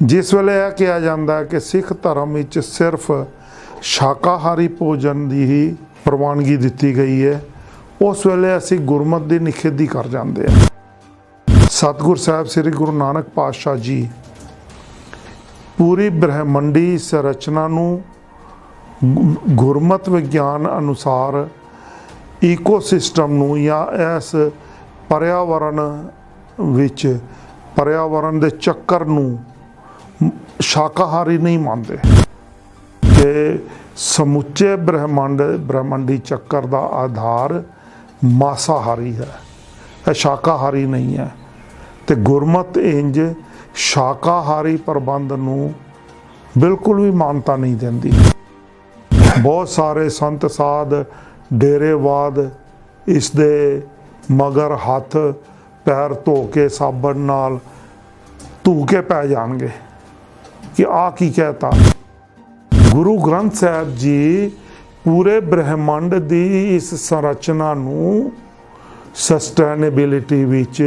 जिस वेले यह कहा जाता है कि सिख धर्म में सिर्फ शाकाहारी भोजन की ही प्रवानगी दी गई है, उस वेले असी गुरमत की निखेधी कर जाते हैं। सतगुर साहब श्री गुरु नानक पातशाह जी पूरी ब्रह्मंडी संरचना नूं गुरमत विज्ञान अनुसार ईकोसिस्टम नूं या इस पर्यावरण विच पर्यावरण के चक्कर नूं शाकाहारी नहीं मानते कि समुचे ब्रह्मंडी चक्कर का आधार मांसाहारी है, यह शाकाहारी नहीं है। तो गुरमत इंज शाकाहारी प्रबंध नूं बिल्कुल भी मानता नहीं देती। बहुत सारे संत साध डेरेवाद इस दे मगर हाथ पैर धो के साबन नाल धू के पै जाएंगे कि आ की कहता। गुरु ग्रंथ साहब जी पूरे ब्रह्मंड की इस संरचना नूं सस्टेनेबिलिटी विच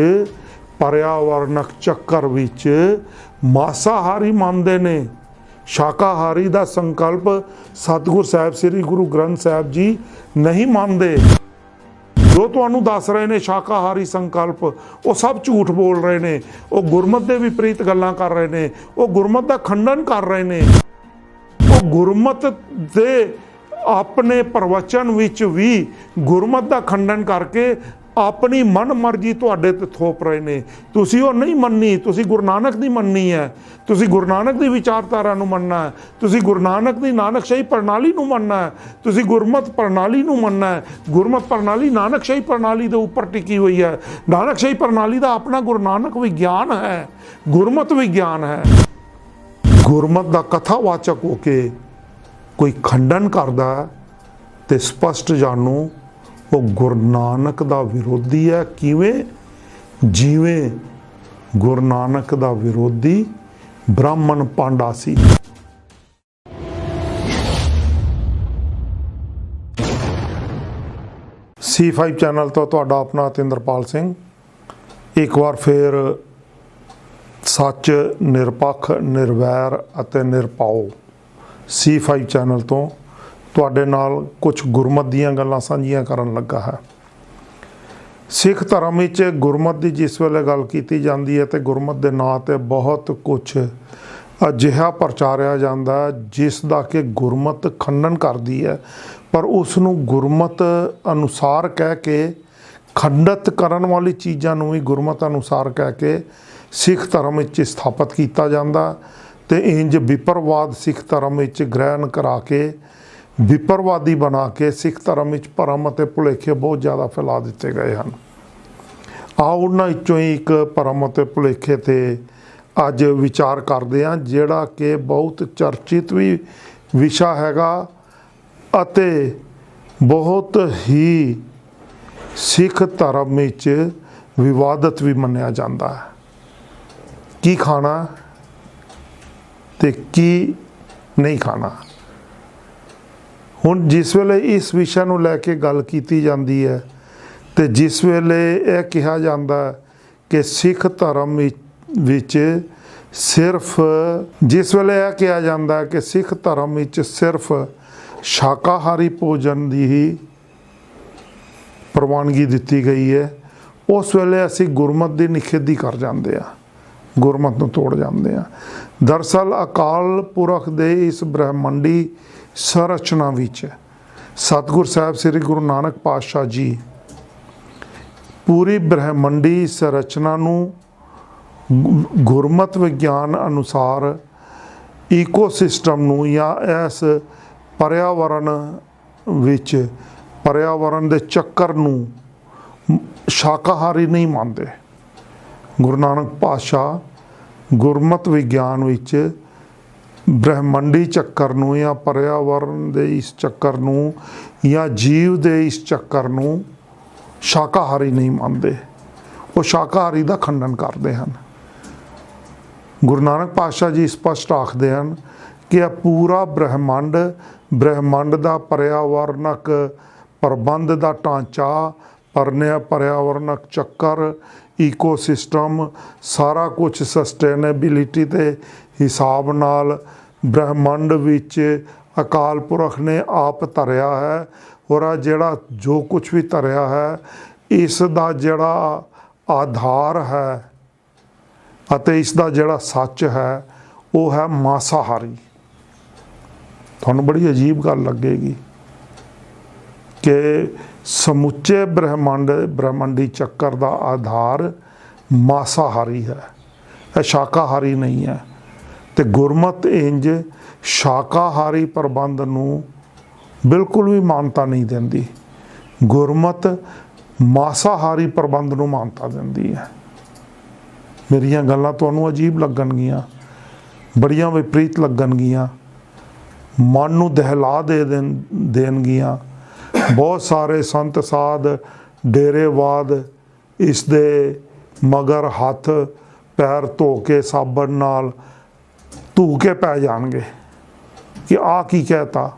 पर्यावरणक चक्कर विच मांसाहारी मानते ने। शाकाहारी का संकल्प सतगुर साहब श्री गुरु ग्रंथ साहब जी नहीं मानते। जो तुहानूं दस रहे ने शाकाहारी संकल्प, वो सब झूठ बोल रहे ने, वो गुरमत के विपरीत गल्लां कर रहे ने, वो गुरमत का खंडन कर रहे ने। वो गुरमत दे अपने प्रवचन विच भी गुरमत का खंडन करके अपनी मन मर्जी तुहाडे ते थोप रहे ने। तुसी वो नहीं मननी, तुसी गुरु नानक दी मननी है, तुसी गुरु नानक दी विचारधारा नूं मनना है, तुसी गुरु नानक दी नानकशाही प्रणाली नूं मनना है, तुसी गुरमत प्रणाली नूं मनना है। गुरमत प्रणाली नानकशाही प्रणाली दे उपर टिकी हुई है। नानकशाही प्रणाली दा अपना गुरु नानक विज्ञान है, गुरमत विज्ञान है। गुरमत दा कथावाचक होके कोई खंडन करदा ते स्पष्ट जानू वो गुरु नानक दा विरोधी है। किवें? जिवें गुरु नानक दा विरोधी ब्राह्मण पांडा सी। C5 चैनल तो तुहाडा अपना तिंदरपाल सिंह एक बार फिर सच निरपक्ष निर्वैर अते निरपाओ C5 चैनल तो तुहाडे नाल कुछ गुरमत दीयां गल्लां सांझियां करन लगा है। सिख धर्म विच गुरमत की जिस वेले गल कीती जांदी है तो गुरमत के नां ते बहुत कुछ अजिहा प्रचारिया जांदा जिसदा कि गुरमत खंडन करदी है, पर उसनूं गुरमत अनुसार कह के खंडित करन वाली चीज़ां नूं भी गुरमत अनुसार कह के सिख धर्म विच स्थापित किया जांदा ते इंज विपरवाद सिख धर्म विच ग्रहण करा के विपरवादी बना के सिख धर्म में भरम और भुलेखे बहुत ज़्यादा फैला दिते गए हैं। आओ उन्होंने ही एक भरम और भुलेखे ते अज विचार करते हैं, जिहड़ा कि बहुत चर्चित भी विषा हैगा अते बहुत ही सिख धर्म में विवादित भी मन्निया जाता है। की खाना ते की नहीं खाना। हुण जिस वेले इस विषय नूं लैके गल कीती जांदी है तो जिस वेले यह कहा जाता है कि सिख धर्म विच सिर्फ जिस वेले यह कहा जाता है कि सिख धर्म विच सिर्फ शाकाहारी भोजन की ही प्रवानगी दी गई है, उस वेले असी गुरमत की निखेधी कर जाते हैं, गुरमत नूं तोड़ जाते हैं। दरअसल अकाल पुरख दे इस ब्रह्मंडी संरचना विच सतगुर साहब श्री गुरु नानक पातशाह जी पूरी ब्रह्मंडी संरचना नूं गुरमत विज्ञान अनुसार ईकोसिस्टम नूं या इस पर्यावरण विच पर्यावरण के चक्कर नूं शाकाहारी नहीं मानते। गुरु नानक पातशाह गुरमत विज्ञान विच ब्रह्मंडी चक्कर नूं या पर्यावरण के इस चक्कर नूं या जीव के इस चक्कर नूं शाकाहारी नहीं मानते, वो शाकाहारी का खंडन करते हैं। गुरु नानक पातशाह जी स्पष्ट आखते हैं कि यह पूरा ब्रह्मंड का पर्यावरणक प्रबंध का ढांचा पर्यावरणक चक्कर ईकोसिस्टम सारा कुछ सस्टेनेबिलिटी ते हिसाब नाल ब्रह्मंड विच अकाल पुरख ने आप धरिया है। और आ जिहड़ा जो कुछ भी धरिया है इस दा जिहड़ा आधार है अते इस दा जिहड़ा सच है वो है मासाहारी। तुहानूं बड़ी अजीब गल लगेगी कि समुचे ब्रह्मंडी चक्कर का आधार मासाहारी है, यह शाकाहारी नहीं है। तो गुरमत इंज शाकाहारी प्रबंध नूं बिल्कुल भी मानता नहीं देंदी, गुरमत मासाहारी प्रबंध नूं मानता देंदी है। मेरियां गल्लां तुहानूं अजीब लगणगियां, बड़ियां विपरीत लगणगियां, मन नूं दहला देणगियां। बहुत सारे संत साध डेरेवाद इस दे मगर हाथ पैर धो के साबण नाल धू के पै जाणगे कि आ की कहता,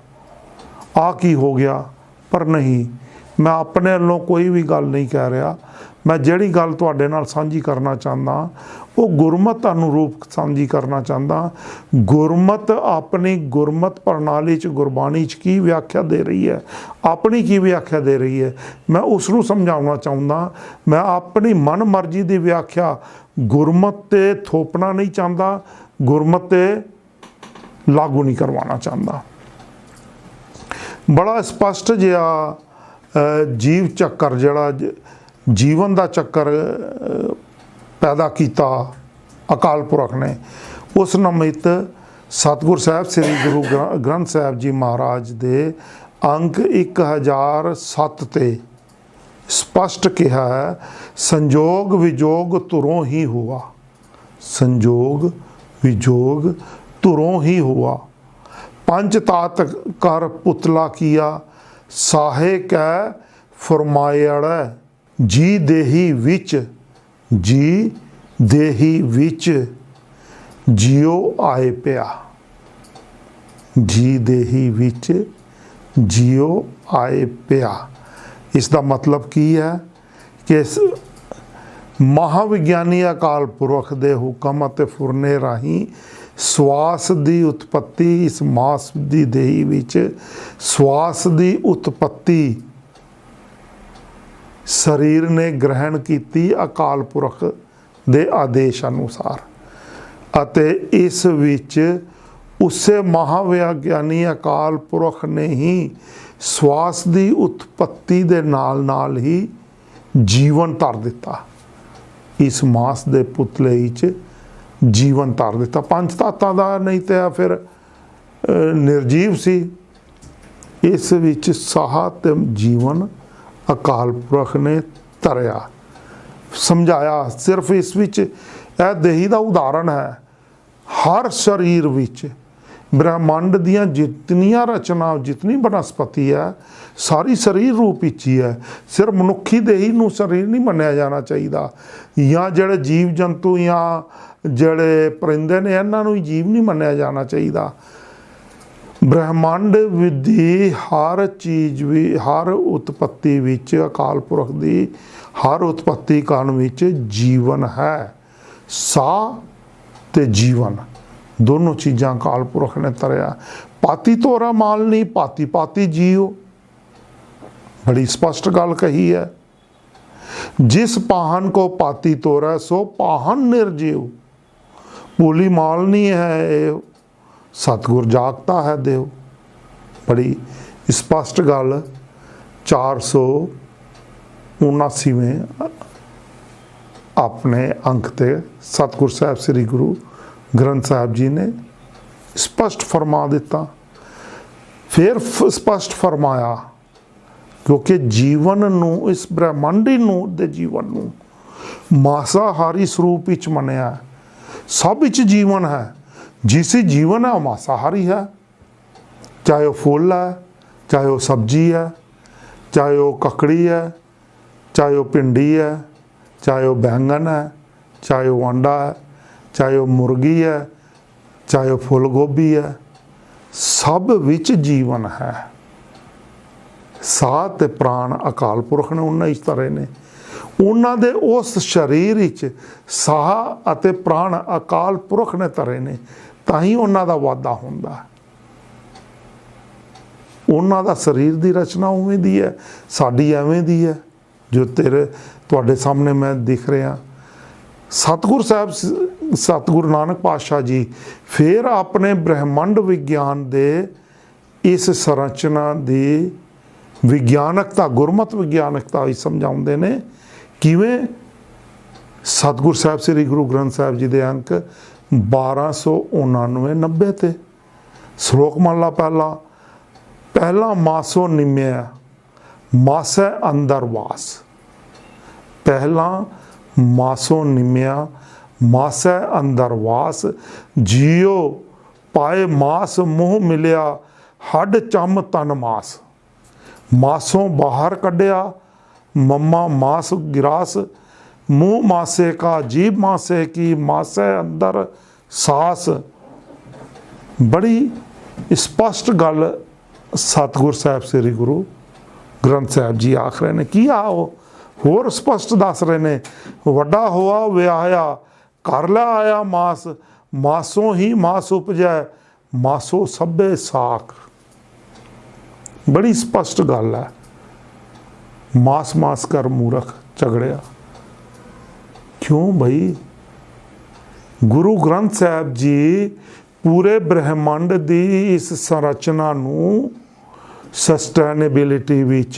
आ की हो गया। पर नहीं, मैं अपने वालों कोई भी गल नहीं कह रहा। मैं जिहड़ी गल तुहाडे नाल साझी करना चाहता वो गुरमत अनुरूप साझी करना चाहता। गुरमत अपनी गुरमत प्रणाली च गुरबाणी च की व्याख्या दे रही है, अपनी की व्याख्या दे रही है, मैं उसनूं समझाउणा चाहुंदा। मैं अपनी मन मर्जी की व्याख्या गुरमत ते थोपना नहीं चाहता, गुरमत ते लागू नहीं करवाना चाहता। बड़ा स्पष्ट जिहा जीव चक्कर जिहड़ा जीवन का चक्कर पैदा किया अकाल पुरख ने, उस नमित सतगुर साहब श्री गुरु ग्रंथ साहब जी महाराज दे अंक 1007 ते स्पष्ट कहा है, संजोग विजोग तुरों ही हुआ, संजोग विजोग तुरों ही हुआ। पंच तात कर पुतला किया, साहे कै फरमायड़, जी देही विच, जी देही विच जियो आए पिया, जी देही विच जियो आए पिया। इसका मतलब की है कि महाविज्ञानी अकाल पुरख दे हुक्म अते फुरने राही श्वास की उत्पत्ति, इस मास की देही विच श्वास की उत्पत्ति शरीर ने ग्रहण की अकाल पुरख दे आदेश अनुसार, अते इस विच उसे महाविज्ञानी अकाल पुरख ने ही श्वास की उत्पत्ति दे नाल नाल ही जीवन धर दिता, इस मास दे पुतले विच जीवन धर दिता। पंच तातां दा नहीं तो फिर निर्जीव सी, इस विच साह ते जीवन अकाल पुरख ने धरिया, समझाया। सिर्फ इस विच यह देही का उदाहरण है। हर शरीर विच ब्रह्मांड दियां जितनियां रचना, जितनी वनस्पति है, सारी शरीर रूप विच ही है। सिर्फ मनुखी देही नूं शरीर नहीं मन्निया जाना चाहिए, या जिहड़े जीव जंतु या जिहड़े परिंदे ने इन्हां नूं जीव नहीं मन्निया जाना चाहिए। ब्रह्मांड विधि हर चीज़ भी, हर उत्पत्ति विच अकाल पुरख की हर उत्पत्ति काल विच जीवन है। साह ते जीवन दोनों चीज़ां अकाल पुरख ने तरिया। पाती तोरा माल नहीं, पाती पाती जियो, बड़ी स्पष्ट गल कही है। जिस पाहन को पाती तोरा सो पाहन निर्जीव, भूली माल नहीं है, सतगुर जागता है देव। बड़ी स्पष्ट गल 479वें अपने अंक ते सतगुर साहब श्री गुरु ग्रंथ साहब जी ने स्पष्ट फरमा दिता। फिर स्पष्ट फरमाया, क्योंकि जीवन नूं, इस ब्रह्मांडी नूं दे जीवन नूं मासाहारी स्वरूप विच मनिया है। सब विच जीवन है, जिस जीवन है वह मासाहारी है, चाहे वह फुल है, चाहे वह सब्जी है, चाहे वह ककड़ी है, चाहे वह भिंडी है, चाहे वह बैंगन है, चाहे वह अंडा है, चाहे वह मुर्गी है, चाहे वह फुल गोभी है, सब विच जीवन है। साह ते प्राण अकाल पुरख ने उन्हें इस तरह ने, उन्होंने उस शरीर विच साह अते प्राण अकाल पुरख ने तरे ने। ਤਾਂ ਹੀ ਉਹਨਾਂ ਦਾ ਵਾਧਾ ਹੁੰਦਾ। ਉਹਨਾਂ ਦਾ ਸਰੀਰ ਦੀ ਰਚਨਾ ਉਵੇਂ ਦੀ ਹੈ, ਸਾਡੀ ਐਵੇਂ ਦੀ ਹੈ ਜੋ ਤੁਹਾਡੇ ਸਾਹਮਣੇ ਮੈਂ ਦਿਖ ਰਿਹਾ। ਸਤਿਗੁਰ ਸਾਹਿਬ, ਸਤਿਗੁਰੂ ਨਾਨਕ ਪਾਤਸ਼ਾਹ ਜੀ ਫਿਰ ਆਪਣੇ ਬ੍ਰਹਿਮੰਡ ਵਿਗਿਆਨ ਦੇ ਇਸ ਸੰਰਚਨਾ ਦੀ ਵਿਗਿਆਨਕਤਾ, ਗੁਰਮਤਿ ਵਿਗਿਆਨਕਤਾ ਵੀ ਸਮਝਾਉਂਦੇ ਨੇ। ਕਿਵੇਂ? ਸਤਿਗੁਰ ਸਾਹਿਬ ਸ੍ਰੀ ਗੁਰੂ ਗ੍ਰੰਥ ਸਾਹਿਬ ਜੀ ਦੇ ਅੰਕ 1299-90 ਤੇ ਸ਼ਲੋਕ ਮਹਲਾ ਪਹਿਲਾ ਮਾਸੋ ਨਿਮਿਆ ਮਾਸੈ ਅੰਦਰ ਵਾਸ। ਪਹਿਲਾ ਮਾਸੋ ਨਿਮਿਆ ਮਾਸੈ ਅੰਦਰ ਵਾਸ, ਜੀਓ ਪਾਏ ਮਾਸ ਮੋਹ ਮਿਲਿਆ ਹੱਡ ਚੰਮ ਤਨ ਮਾਸ। ਮਾਸੋਂ ਬਾਹਰ ਕੱਢਿਆ ਮਮਾ ਮਾਸ ਗਿਰਾਸ, ਮੂੰਹ ਮਾਸੇ ਕਾ ਜੀਭ ਮਾਸੇ ਕੀ ਮਾਸੈ ਅੰਦਰ ਸਾਸ। ਬੜੀ ਸਪਸ਼ਟ ਗੱਲ ਸਤਿਗੁਰ ਸਾਹਿਬ ਸ੍ਰੀ ਗੁਰੂ ਗ੍ਰੰਥ ਸਾਹਿਬ ਜੀ ਆਖ ਰਹੇ ਨੇ। ਕੀ ਆ ਉਹ ਹੋਰ ਸਪਸ਼ਟ ਦੱਸ ਰਹੇ ਨੇ? ਵੱਡਾ ਹੋਆ ਵਿਆਹਿਆ ਕਰ ਲੈ ਆਇਆ ਮਾਸ, ਮਾਸੋਂ ਹੀ ਮਾਸ ਉਪਜੈ ਮਾਸੋ ਸਭੇ ਸਾਖ। ਬੜੀ ਸਪਸ਼ਟ ਗੱਲ ਹੈ। ਮਾਸ ਮਾਸ ਕਰ ਮੂਰਖ ਝਗੜਿਆ। ਕਿਉਂ ਬਈ? ਗੁਰੂ ਗ੍ਰੰਥ ਸਾਹਿਬ ਜੀ ਪੂਰੇ ਬ੍ਰਹਿਮੰਡ ਦੀ ਇਸ ਸੰਰਚਨਾ ਨੂੰ ਸਸਟੇਨੇਬਿਲਿਟੀ ਵਿੱਚ,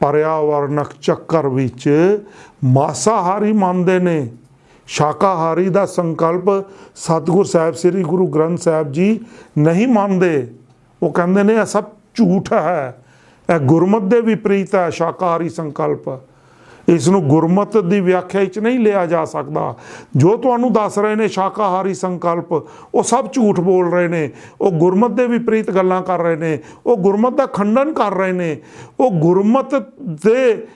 ਪਰਿਆਵਰਨਕ ਚੱਕਰ ਵਿੱਚ ਮਾਸਾਹਾਰੀ ਮੰਨਦੇ ਨੇ। ਸ਼ਾਕਾਹਾਰੀ ਦਾ ਸੰਕਲਪ ਸਤਿਗੁਰ ਸਾਹਿਬ ਸ੍ਰੀ ਗੁਰੂ ਗ੍ਰੰਥ ਸਾਹਿਬ ਜੀ ਨਹੀਂ ਮੰਨਦੇ। ਉਹ ਕਹਿੰਦੇ ਨੇ ਇਹ ਸਭ ਝੂਠ ਹੈ, ਇਹ ਗੁਰਮਤ ਦੇ ਵਿਪਰੀਤ ਹੈ ਸ਼ਾਕਾਹਾਰੀ ਸੰਕਲਪ। ਇਸ ਨੂੰ ਗੁਰਮਤ ਦੀ ਵਿਆਖਿਆ ਵਿੱਚ ਨਹੀਂ ਲਿਆ ਜਾ ਸਕਦਾ। ਜੋ ਤੁਹਾਨੂੰ ਦੱਸ ਰਹੇ ਨੇ ਸ਼ਾਕਾਹਾਰੀ ਸੰਕਲਪ, ਉਹ ਸਭ ਝੂਠ ਬੋਲ ਰਹੇ ਨੇ। ਉਹ ਗੁਰਮਤ ਦੇ ਵਿਪਰੀਤ ਗੱਲਾਂ ਕਰ ਰਹੇ ਨੇ, ਉਹ ਗੁਰਮਤ ਦਾ ਖੰਡਨ ਕਰ ਰਹੇ ਨੇ। ਉਹ ਗੁਰਮਤ ਦੇ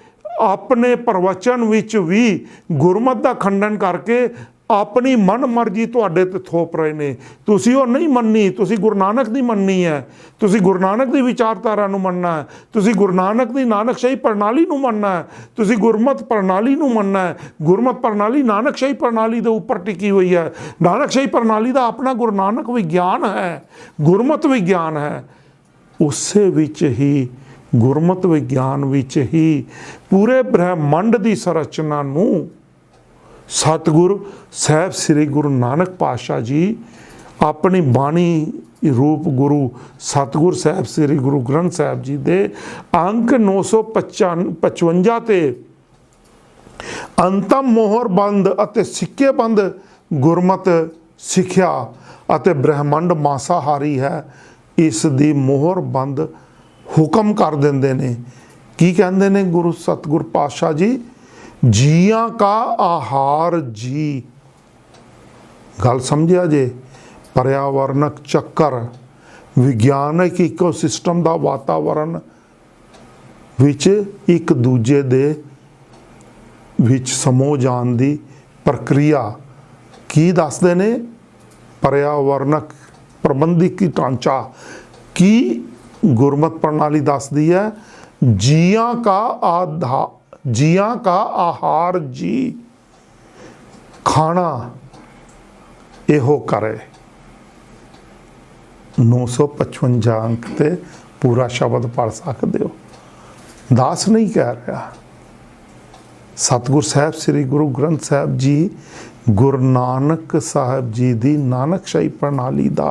ਆਪਣੇ ਪ੍ਰਵਚਨ ਵਿੱਚ ਵੀ ਗੁਰਮਤ ਦਾ ਖੰਡਨ ਕਰਕੇ ਆਪਣੀ ਮਨ ਮਰਜ਼ੀ ਤੁਹਾਡੇ ਤੇ ਥੋਪ ਰਹੇ ਨੇ। ਤੁਸੀਂ ਉਹ ਨਹੀਂ ਮੰਨਣੀ, ਤੁਸੀਂ ਗੁਰੂ ਨਾਨਕ ਦੀ ਮੰਨਣੀ ਹੈ। ਤੁਸੀਂ ਗੁਰੂ ਨਾਨਕ ਦੀ ਵਿਚਾਰਧਾਰਾ ਨੂੰ ਮੰਨਣਾ ਹੈ। ਤੁਸੀਂ ਗੁਰੂ ਨਾਨਕ ਦੀ ਨਾਨਕਸ਼ਾਹੀ ਪ੍ਰਣਾਲੀ ਨੂੰ ਮੰਨਣਾ ਹੈ। ਤੁਸੀਂ ਗੁਰਮਤ ਪ੍ਰਣਾਲੀ ਨੂੰ ਮੰਨਣਾ ਹੈ। ਗੁਰਮਤ ਪ੍ਰਣਾਲੀ ਨਾਨਕਸ਼ਾਹੀ ਪ੍ਰਣਾਲੀ ਦੇ ਉੱਪਰ ਟਿਕੀ ਹੋਈ ਹੈ। ਨਾਨਕਸ਼ਾਹੀ ਪ੍ਰਣਾਲੀ ਦਾ ਆਪਣਾ ਗੁਰੂ ਨਾਨਕ ਵਿਗਿਆਨ ਹੈ, ਗੁਰਮਤ ਵਿਗਿਆਨ ਹੈ। ਉਸੇ ਵਿੱਚ ਹੀ, ਗੁਰਮਤ ਵਿਗਿਆਨ ਵਿੱਚ ਹੀ ਪੂਰੇ ਬ੍ਰਹਿਮੰਡ ਦੀ ਸੰਰਚਨਾ ਨੂੰ ਸਤਿਗੁਰ ਸਾਹਿਬ ਸ੍ਰੀ ਗੁਰੂ ਨਾਨਕ ਪਾਤਸ਼ਾਹ ਜੀ ਆਪਣੀ ਬਾਣੀ ਰੂਪ ਗੁਰੂ ਸਤਿਗੁਰ ਸਾਹਿਬ ਸ੍ਰੀ ਗੁਰੂ ਗ੍ਰੰਥ ਸਾਹਿਬ ਜੀ ਦੇ ਅੰਕ 955 ਤੇ ਅੰਤਮ ਮੋਹਰ ਬੰਦ ਅਤੇ ਸਿੱਕੇ ਬੰਦ ਗੁਰਮਤ ਸਿੱਖਿਆ ਅਤੇ ਬ੍ਰਹਿਮੰਡ ਮਾਸਾਹਾਰੀ ਹੈ, ਇਸ ਦੀ ਮੋਹਰ ਬੰਦ ਹੁਕਮ ਕਰ ਦਿੰਦੇ ਨੇ। ਕੀ ਕਹਿੰਦੇ ਨੇ ਗੁਰੂ ਸਤਿਗੁਰ ਪਾਤਸ਼ਾਹ ਜੀ? ਜੀਆਂ ਕਾ ਆਹਾਰ ਜੀ। ਗੱਲ ਸਮਝਿਆ ਜੇ? ਪਰਿਆਵਰਨਕ ਚੱਕਰ, ਵਿਗਿਆਨਕ ਇਕੋਸਿਸਟਮ ਦਾ ਵਾਤਾਵਰਨ ਵਿੱਚ ਇੱਕ ਦੂਜੇ ਦੇ ਵਿੱਚ ਸਮੋ ਜਾਣ ਦੀ ਪ੍ਰਕਿਰਿਆ ਕੀ ਦੱਸਦੇ ਨੇ? ਪਰਿਆਵਰਨਕ ਪ੍ਰਬੰਧਕੀ ਢਾਂਚਾ ਕੀ ਗੁਰਮਤ ਪ੍ਰਣਾਲੀ ਦੱਸਦੀ ਹੈ? ਜੀਆਂ का आहार जी खाना ਇਹੋ करे। 955 अंक ते पूरा शब्द पढ़ सकते हो। दास नहीं कह रहा, सतगुर साहब श्री गुरु ग्रंथ साहब जी गुरु नानक साहब जी दी नानकशाही प्रणाली दा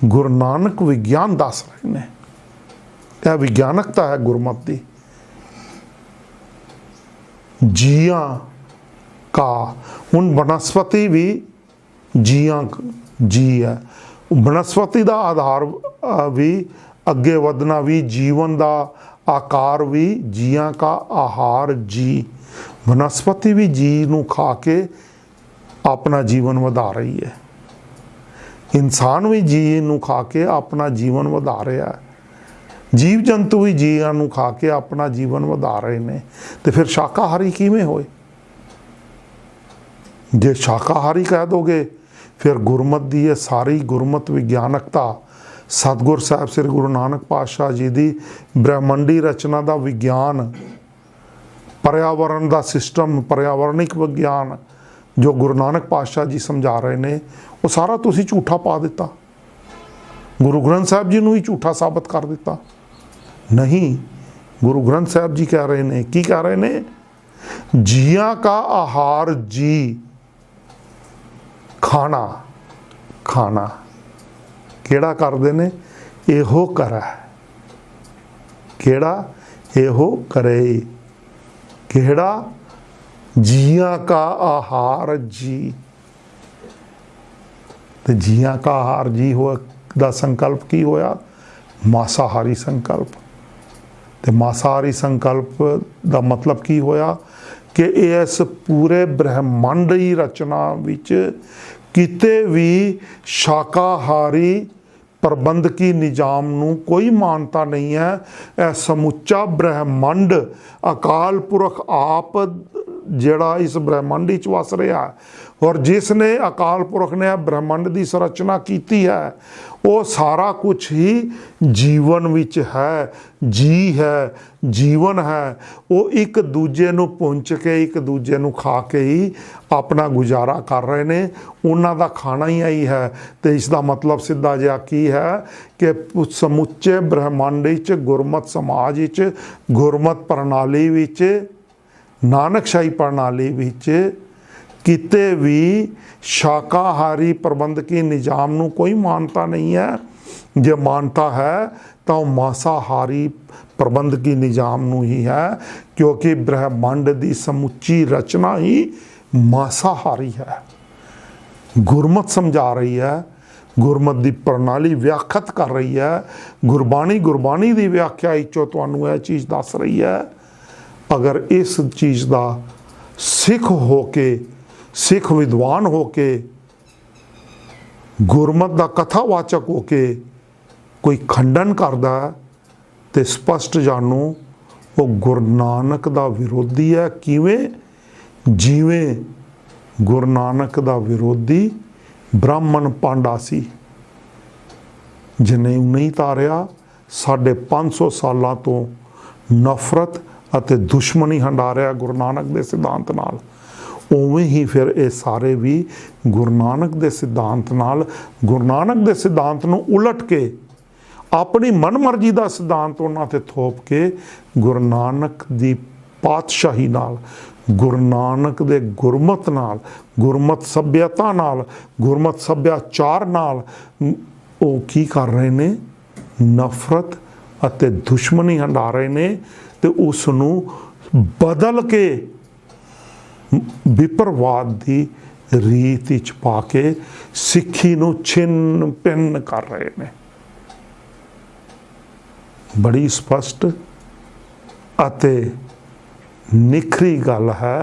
गुरु नानक विज्ञान दस रहे ने। यह विज्ञानकता है गुरमत दी। जियां का हुण बनस्पति भी जियां जी है। बनस्पति का आधार भी अगे वधना भी, जीवन का आकार भी जियां का आहार जी। बनस्पति भी जी नूं खा के अपना जीवन वधा रही है। इंसान भी जी नूं खा के अपना जीवन वधा रहा है। जीव जंतु भी जीआं नूं खा के अपना जीवन वधा रहे हैं। तो फिर शाकाहारी किवें होए? जे शाकाहारी कह दोगे फिर गुरमत दी ये सारी गुरमत विज्ञानकता सतगुर साहब श्री गुरु नानक पातशाह जी की ब्रह्मंडी रचना का विज्ञान, पर्यावरण का सिस्टम, पर्यावरणिक विज्ञान जो गुरु नानक पातशाह जी समझा रहे हैं, ਉਹ ਸਾਰਾ ਤੁਸੀਂ ਝੂਠਾ ਪਾ ਦਿੱਤਾ, ਗੁਰੂ ਗ੍ਰੰਥ ਸਾਹਿਬ ਜੀ ਨੂੰ ਹੀ ਝੂਠਾ ਸਾਬਤ ਕਰ ਦਿੱਤਾ। नहीं, गुरु ग्रंथ साहब जी कह रहे ने, की कह रहे ने, जिया का आहार जी खाना खाना केड़ा करदे ने, एहो करै, केड़ा एहो करे, केड़ा जिया का आहार जी। ते जिया का आहार जी हो दा संकल्प की होया, मासाहारी संकल्प। ते मासाहारी संकल्प का मतलब की होया कि इस पूरे ब्रह्मंड की रचना विच किते भी शाकाहारी प्रबंधकी निजाम नूं कोई मानता नहीं है। यह समुच्चा ब्रह्मंड अकाल पुरख आप जिहड़ा इस ब्रह्मंड विच वस रहा है, और जिसने अकाल पुरख ने ब्रह्मंड की संरचना की है, वो सारा कुछ ही जीवन विच है, जी है, जीवन है। वो एक दूजे नूं पुंच के एक दूजे नूं खा के ही अपना गुजारा कर रहे ने, उन्हां दा खाना ही आई है। तो इसका मतलब सीधा जिहा की है कि समुचे ब्रह्मंड विच, गुरमत समाज विच, गुरमत प्रणाली विच, नानकशाही प्रणाली विच किते भी शाकाहारी प्रबंधकी निजाम नूं कोई मानता नहीं है। जे मानता है तो मांसाहारी प्रबंधकी निजाम नूं ही है, क्योंकि ब्रह्मंड की समुची रचना ही मांसाहारी है। गुरमत समझा रही है, गुरमत की प्रणाली व्याख्यात कर रही है, गुरबाणी की व्याख्या चो तुहानूं यह चीज़ दस रही है। अगर इस चीज़ का सिख हो के, सिख विद्वान हो के, गुरमत का कथावाचक हो के कोई खंडन करता है, तो स्पष्ट जानो वो गुरु नानक का विरोधी है। किवें? जिवें गुरु नानक का विरोधी ब्राह्मण पांडा सी, जिन्हें नहीं तारिया 550 सालों तो नफरत ਅਤੇ दुश्मनी हंडा रहा गुरु नानक के सिद्धांत नाल। उवें ही फिर ये सारे भी गुरु नानक के सिद्धांत नाल, गुरु नानक के सिद्धांत नूं उलट के अपनी मनमर्जी का सिद्धांत उन्हां ते थोप के गुरु नानक की पातशाही नाल, गुरु नानक दे गुरमत नाल, गुरमत सभ्यता नाल, गुरमत सभ्याचार नाल वो की कर रहे ने, नफरत अते दुश्मनी हंडा रहे ने। तो उसनूं बदल के विपरवाद की रीत च पा के सिक्खी नूं छिन्न भिन्न कर रहे ने। बड़ी स्पष्ट अते निखरी गल है।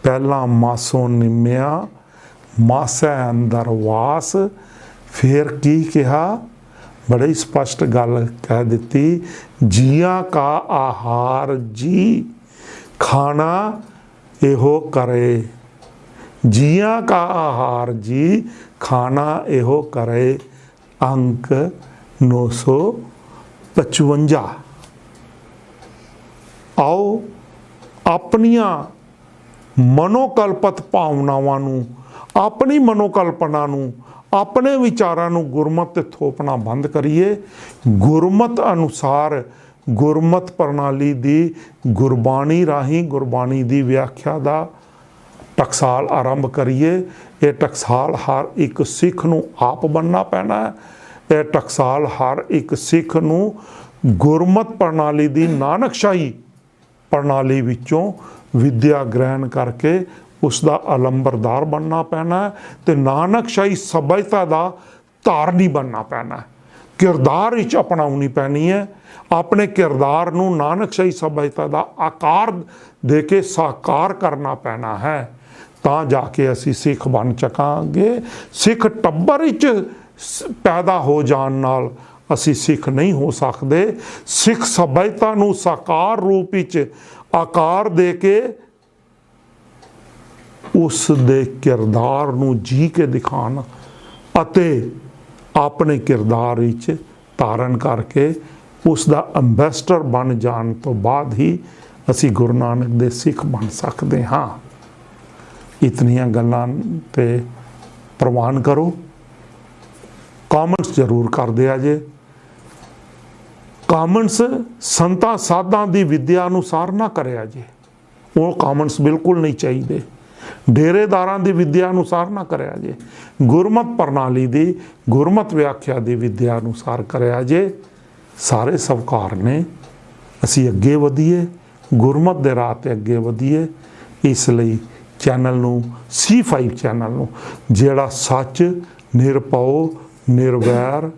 पहला मासों निम्या मासै अंदर वास, फिर की कहा, बड़ी स्पष्ट गल कह दी, जिया का आहार जी खाना एहो करे, जिया का आहार जी खाना एहो करे। अंक 955। आओ अपनियां मनोकल्पत भावनावां नूं, अपनी मनोकल्पना नूं, अपने विचारां नूं गुरमत ते थोपना बंद करिए। गुरमत अनुसार गुरमत प्रणाली दी गुरबाणी राही गुरबाणी दी व्याख्या दा टकसाल आरंभ करिए। ये टकसाल हर एक सिख नूं आप बनना पैना है। ये टकसाल हर एक सिख नूं गुरमत प्रणाली दी नानकशाही प्रणाली विचों विद्या ग्रहण करके उसका अलंबरदार बनना पैना है। तो नानकशाही सभ्यता का धारनी बनना पैना है। किरदार विच अपनाउनी पैनी है। अपने किरदार नूं नानकशाही सभ्यता का आकार दे के साकार करना पैना है, तां जाके असी सिख बन सकांगे। सिख टब्बर विच पैदा हो जाण नाल असी सिख नहीं हो सकते। सिख सभ्यता नूं साकार रूप विच आकार दे के उस दे किरदार नूं जी के दिखाना अते अपने किरदार विच धारण करके उसका अंबैसडर बन जाण तो बाद ही असी गुरु नानक दे सिख बन सकते हाँ। इतनियां गल्लां ते ਪ੍ਰਵਾਨ ਕਰੋ। ਕਾਮੈਂਟਸ ਜ਼ਰੂਰ ਕਰ ਦਿਆ ਜੇ। ਕਾਮੈਂਟਸ ਸੰਤਾਂ ਸਾਧਾਂ ਦੀ ਵਿਦਿਆ ਅਨੁਸਾਰ ਨਾ ਕਰਿਆ ਜੇ, ਉਹ ਕਾਮੈਂਟਸ ਬਿਲਕੁਲ ਨਹੀਂ ਚਾਹੀਦੇ। ਡੇਰੇਦਾਰਾਂ ਦੀ ਵਿਦਿਆ ਅਨੁਸਾਰ ਨਾ ਕਰਿਆ ਜੇ, ਗੁਰਮਤ ਪ੍ਰਣਾਲੀ ਦੀ ਗੁਰਮਤ ਵਿਆਖਿਆ ਦੀ ਵਿਦਿਆ ਅਨੁਸਾਰ ਕਰਿਆ ਜੇ। ਸਾਰੇ ਸਵਕਾਰ ਨੇ, ਅਸੀਂ ਅੱਗੇ ਵਧੀਏ, ਗੁਰਮਤ ਦੇ ਰਾਹ 'ਤੇ ਅੱਗੇ ਵਧੀਏ। ਇਸ ਲਈ ਚੈਨਲ ਨੂੰ C5 ਚੈਨਲ ਨੂੰ, ਜਿਹੜਾ ਸੱਚ, ਨਿਰਭਉ, ਨਿਰਵੈਰ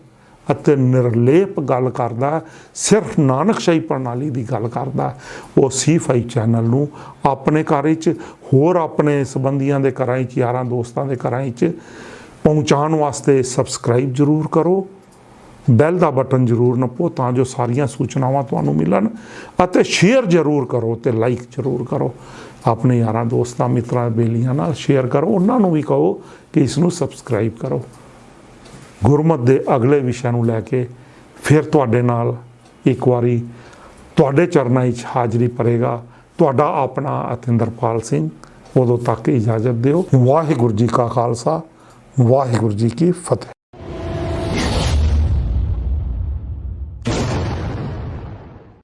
ਅਤੇ ਨਿਰਲੇਪ ਗੱਲ ਕਰਦਾ, ਸਿਰਫ ਨਾਨਕਸ਼ਾਹੀ ਪ੍ਰਣਾਲੀ ਦੀ ਗੱਲ ਕਰਦਾ, ਉਹ C5 ਚੈਨਲ ਨੂੰ ਆਪਣੇ ਘਰ ਵਿੱਚ, ਹੋਰ ਆਪਣੇ ਸੰਬੰਧੀਆਂ ਦੇ ਘਰਾਂ ਵਿੱਚ, ਯਾਰਾਂ ਦੋਸਤਾਂ ਦੇ ਘਰਾਂ ਵਿੱਚ ਪਹੁੰਚਾਉਣ ਵਾਸਤੇ ਸਬਸਕ੍ਰਾਈਬ ਜ਼ਰੂਰ ਕਰੋ। ਬੈਲ ਦਾ ਬਟਨ ਜ਼ਰੂਰ ਨੱਪੋ ਤਾਂ ਜੋ ਸਾਰੀਆਂ ਸੂਚਨਾਵਾਂ ਤੁਹਾਨੂੰ ਮਿਲਣ, ਅਤੇ ਸ਼ੇਅਰ ਜ਼ਰੂਰ ਕਰੋ ਅਤੇ ਲਾਈਕ ਜ਼ਰੂਰ ਕਰੋ। ਆਪਣੇ ਯਾਰਾਂ ਦੋਸਤਾਂ, ਮਿੱਤਰਾਂ, ਬੇਲੀਆਂ ਨਾਲ ਸ਼ੇਅਰ ਕਰੋ। ਉਹਨਾਂ ਨੂੰ ਵੀ ਕਹੋ ਕਿ ਇਸ ਨੂੰ ਸਬਸਕ੍ਰਾਈਬ ਕਰੋ। ਗੁਰਮਤ ਦੇ ਅਗਲੇ ਵਿਸ਼ਿਆਂ ਨੂੰ ਲੈ ਕੇ ਫਿਰ ਤੁਹਾਡੇ ਨਾਲ ਇੱਕ ਵਾਰੀ ਤੁਹਾਡੇ ਚਰਨਾਂ ਵਿੱਚ ਹਾਜ਼ਰੀ ਭਰੇਗਾ ਤੁਹਾਡਾ ਆਪਣਾ ਅਤਿੰਦਰਪਾਲ ਸਿੰਘ। ਉਦੋਂ ਤੱਕ ਇਜਾਜ਼ਤ ਦਿਓ। ਵਾਹਿਗੁਰੂ ਜੀ ਕਾ ਖਾਲਸਾ, ਵਾਹਿਗੁਰੂ ਜੀ ਕੀ ਫਤਿਹ।